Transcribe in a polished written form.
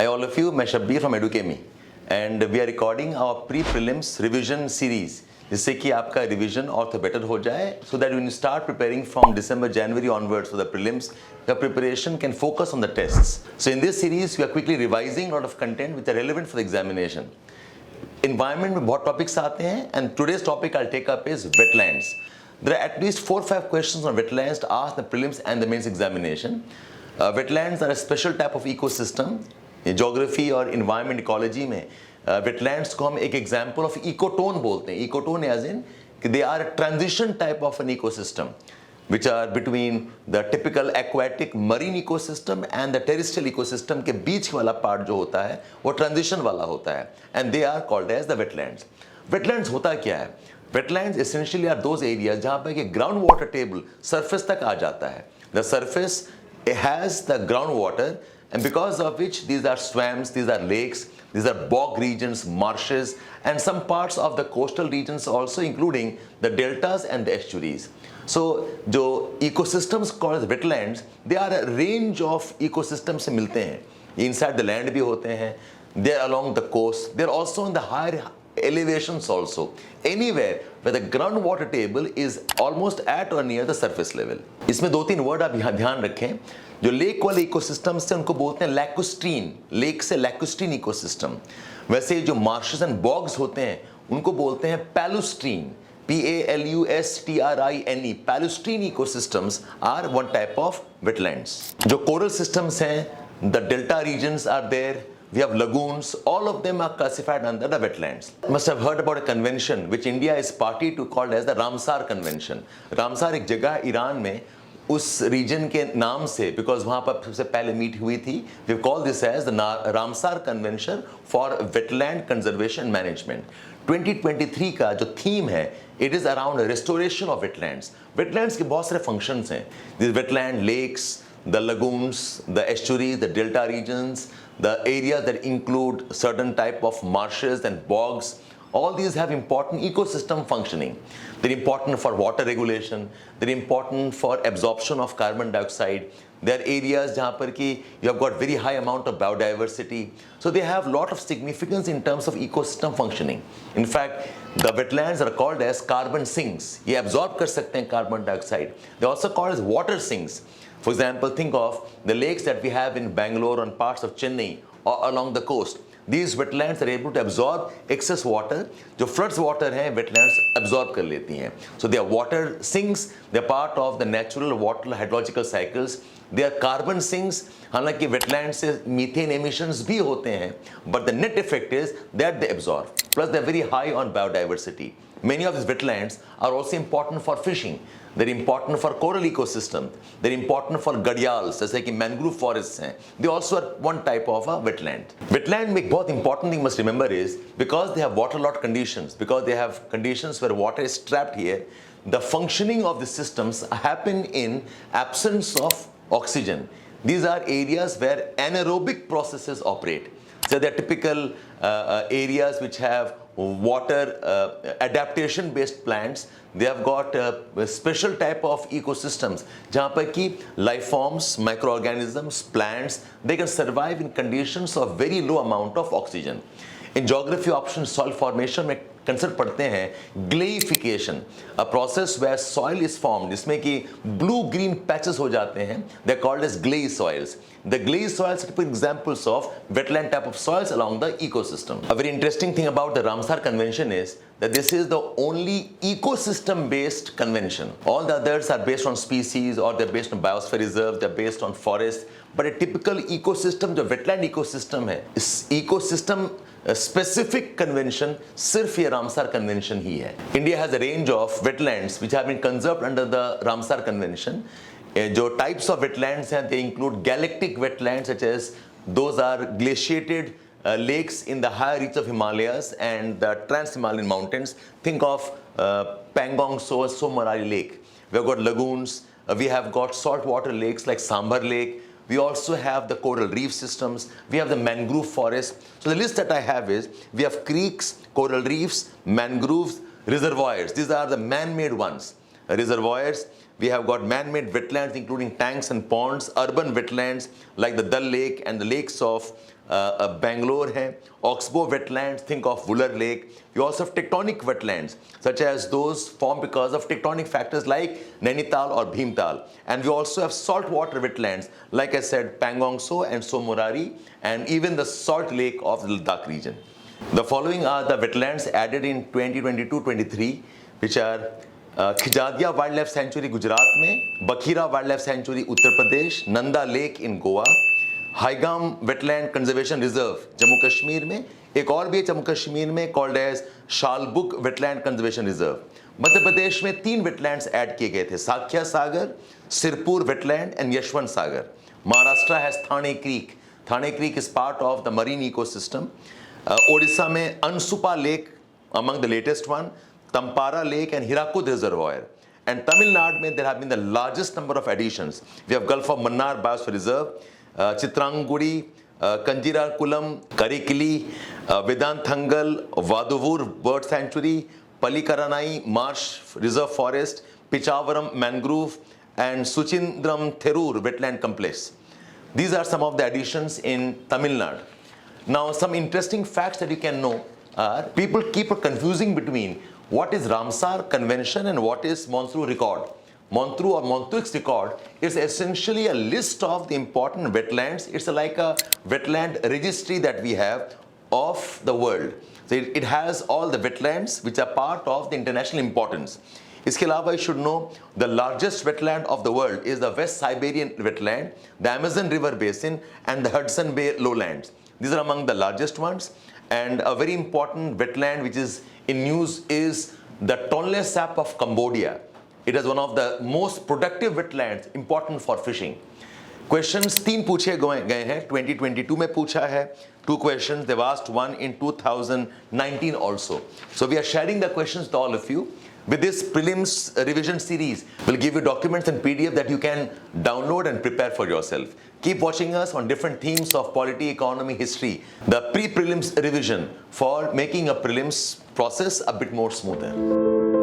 Hi all of you, मैं Shabbir from Edukemy and we are recording our pre-prelims revision series जिससे कि आपका revision और तो better हो जाए so that when you start preparing from December, January onwards for the prelims, your preparation can focus on the tests. So in this series, we are quickly revising a lot of content which are relevant for the examination. Environment में बहुत topics आते हैं and today's topic I'll take up is wetlands. There are at least 4 or 5 questions on wetlands asked in the prelims and the mains examination. Wetlands are a special type of ecosystem. Geography और environment ecology में wetlands को हम एक example of ecotone बोलते हैं. Ecotone as in they are a transition type of an ecosystem which are between the typical aquatic marine ecosystem and the terrestrial ecosystem के बीच वाला part जो होता है वो transition वाला होता है and they are called as the wetlands. Wetlands होता क्या है? Wetlands essentially are those areas जहाँ पर कि ground water table surface तक आ जाता है. The surface has the groundwater and because of which these are swamps, these are lakes, these are bog regions, marshes and some parts of the coastal regions also including the deltas and the estuaries. So जो ecosystems called wetlands, they are a range of ecosystems से मिलते हैं. Inside the land भी होते हैं, they are along the coast, they are also in the higher elevations also, anywhere where the groundwater table is almost at or near the surface level. इसमें 2-3 word आप यहाँ ध्यान रखें. जो लेक वाले इकोसिस्टम्स से उनको बोलते हैं लैकुस्ट्रीन, लेक से लैकुस्ट्रीन इकोसिस्टम. वैसे जो मार्शेस एंड बॉग्स होते हैं उनको बोलते हैं palustrine, PALUSTRINE. Palustrine ecosystems are one type of wetlands. जो कोरल सिस्टम्स हैं, the delta regions are there. We have lagoons, all of them are classified under the wetlands. You must have heard about a convention which India is party to called as the Ramsar Convention. Ramsar एक जगह है Iran में, उस reason के नाम से, because वहाँ पर सबसे पहले मीट हुई थी, we call this as the Ramsar Convention for Wetland Conservation Management. 2023 का जो थीम है, it is around restoration of wetlands. Wetlands के बहुत सारे functions हैं. These wetland, lakes, the lagoons, the estuaries, the delta regions, the areas that include certain type of marshes and bogs, all these have important ecosystem functioning. They're important for water regulation, they're important for absorption of carbon dioxide. There are areas जहाँ पर कि you have got very high amount of biodiversity. So they have lot of significance in terms of ecosystem functioning. In fact, the wetlands are called as carbon sinks. ये absorb कर सकते हैं carbon dioxide. They are also called as water sinks. For example, think of the lakes that we have in Bangalore and parts of Chennai or along the coast. These wetlands are able to absorb excess water. जो floods water हैं, wetlands absorb कर लेती हैं. So they are water sinks. They are part of the natural water hydrological cycles. They are carbon sinks. हालांकि wetlands से methane emissions भी होते हैं, but the net effect is that they absorb. Plus they are very high on biodiversity. Many of these wetlands are also important for fishing. They're important for coral ecosystem. They're important for gharials, जैसे कि mangrove forests हैं. They also are one type of a wetland. Wetland में एक बहुत important thing must remember is because they have waterlogged conditions, because they have conditions where water is trapped here, the functioning of the systems happen in absence of oxygen. These are areas where anaerobic processes operate. So they are typical areas which have water adaptation based plants. They have got a special type of ecosystems जहाँ पर कि life forms, microorganisms, plants, they can survive in conditions of very low amount of oxygen. In geography option soil formation में concept पढ़ते हैं glayification, a process where soil is formed जिसमें कि blue green patches हो जाते हैं. They are called as gley soils. The gley soils are typical examples of wetland type of soils along the ecosystem. A very interesting thing about the Ramsar Convention is that this is the only ecosystem based convention. All the others are based on species or they're based on biosphere reserves, they're based on forests. But a typical ecosystem जो wetland ecosystem है, इस ecosystem specific convention सिर्फ ये Ramsar Convention ही है. India has a range of wetlands which have been conserved under the Ramsar Convention. जो types of wetlands हैं, they include galactic wetlands such as those are glaciated lakes in the higher reaches of Himalayas and the trans-Himalayan mountains. Think of Pangong Somarali Lake. We have got lagoons, we have got saltwater lakes like Sambar Lake. We also have the coral reef systems. We have the mangrove forests. So the list that I have is, we have creeks, coral reefs, mangroves, reservoirs. These are the man-made ones. Reservoirs, we have got man-made wetlands including tanks and ponds, urban wetlands like the Dal Lake and the lakes of Bangalore hai. Oxbow wetlands, think of Wooler Lake. We also have tectonic wetlands, such as those formed because of tectonic factors like Nainital or Bhimtal. And we also have saltwater wetlands, like I said, Pangong Tso and Somorari, and even the Salt Lake of the Ladakh region. The following are the wetlands added in 2022-23, which are Khijadia Wildlife Sanctuary Gujarat में, Bakhira Wildlife Sanctuary Uttar Pradesh, Nanda Lake in Goa, Haigam Wetland Conservation Reserve Jammu Kashmir में, एक और भी है जम्मू कश्मीर में called as Shallbugh Wetland Conservation Reserve. Madhya Pradesh में 3 wetlands add किए गए थे, साख्या सागर, Sirpur wetland and Yashwant Sagar. Maharashtra has Thane Creek. Thane Creek is part of the marine ecosystem. Odisha में Ansupa Lake among the latest one, Tampara Lake and Hirakud Reservoir. And Tamil Nadu mein there have been the largest number of additions. We have Gulf of Mannar Biosphere Reserve, Chitrangudi, Kanjira Kulam, Karikili, Vedanthangal, Vaduvur Bird Sanctuary, Palikaranai Marsh Reserve Forest, Pichavaram Mangrove and Suchindram Therur Wetland Complex. These are some of the additions in Tamil Nadu. Now, some interesting facts that you can know are people keep confusing between what is Ramsar Convention and what is Montreux Record. Montreux or Montreux Record is essentially a list of the important wetlands. It's like a wetland registry that we have of the world. So it has all the wetlands which are part of the international importance. इसके अलावा you should know the largest wetland of the world is the West Siberian wetland, the Amazon River Basin and the Hudson Bay lowlands. These are among the largest ones. And a very important wetland which is in news is the Tonle Sap of Cambodia. It is one of the most productive wetlands important for fishing. Questions 3 पूछे गए हैं 2022 में पूछा है 2 questions. They've asked one in 2019 also. So we are sharing the questions to all of you. With this prelims revision series, we'll give you documents and PDF that you can download and prepare for yourself. Keep watching us on different themes of polity, economy, history. The pre-prelims revision for making a prelims process a bit more smoother.